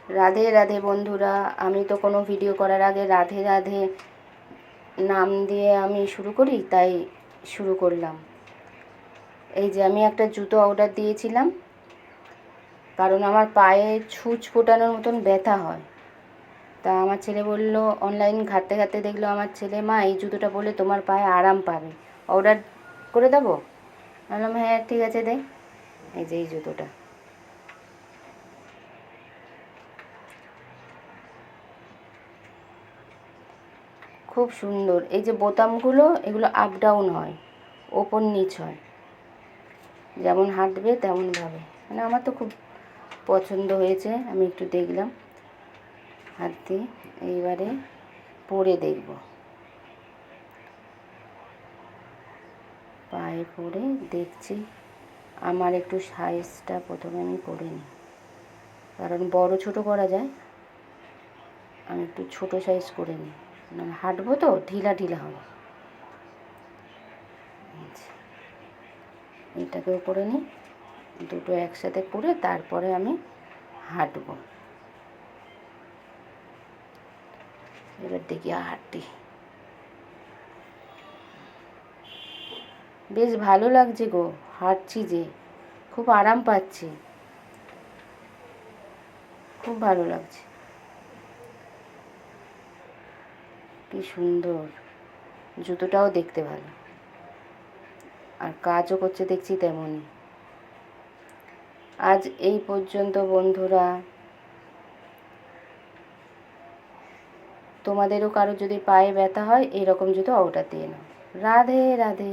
রাধে রাধে বন্ধুরা, আমি তো কোনো ভিডিও করার আগে রাধে রাধে নাম দিয়ে আমি শুরু করি, তাই শুরু করলাম। এই যে আমি একটা জুতো অর্ডার দিয়েছিলাম, কারণ আমার পায়ে ছুঁচ ফোটানোর মতন ব্যথা হয়। তা আমার ছেলে বলল, অনলাইন ঘাঁটতে ঘাঁটতে দেখলো আমার ছেলে, মা এই জুতোটা পরলে তোমার পায়ে আরাম পাবে, অর্ডার করে দেবো? বললাম হ্যাঁ ঠিক আছে দে। এই যে এই জুতোটা খুব সুন্দর। এই যে বোতামগুলো, এগুলো আপ ডাউন হয়, ওপর নিচ হয়, যেমন হাঁটবে তেমনভাবে। মানে আমার তো খুব পছন্দ হয়েছে। আমি একটু দেখলাম হাত দিয়ে, এইবারে পরে দেখব। পায়ে পরে দেখছি। আমার একটু সাইজটা প্রথমে আমি করে নিই, কারণ বড় ছোট করা যায়। আমি একটু ছোট সাইজ করে নিই, মানে হাঁটবো তো ঢিলা ঢিলা হবে। এটাকেও করে নিই, দুটো একসাথে করে তারপরে আমি হাঁটবো। এবার দেখি হাঁটি। বেশ ভালো লাগছে গো, হাঁটছি যে খুব আরাম পাচ্ছি, খুব ভালো লাগছে। কি সুন্দর, জুতোটাও দেখতে ভালো, আর কাজও করছে দেখছি তেমনই। আজ এই পর্যন্ত বন্ধুরা। তোমাদেরও কারো যদি পায়ে ব্যথা হয়, এরকম জুতো অর্ডার দিয়ে নাও। রাধে রাধে।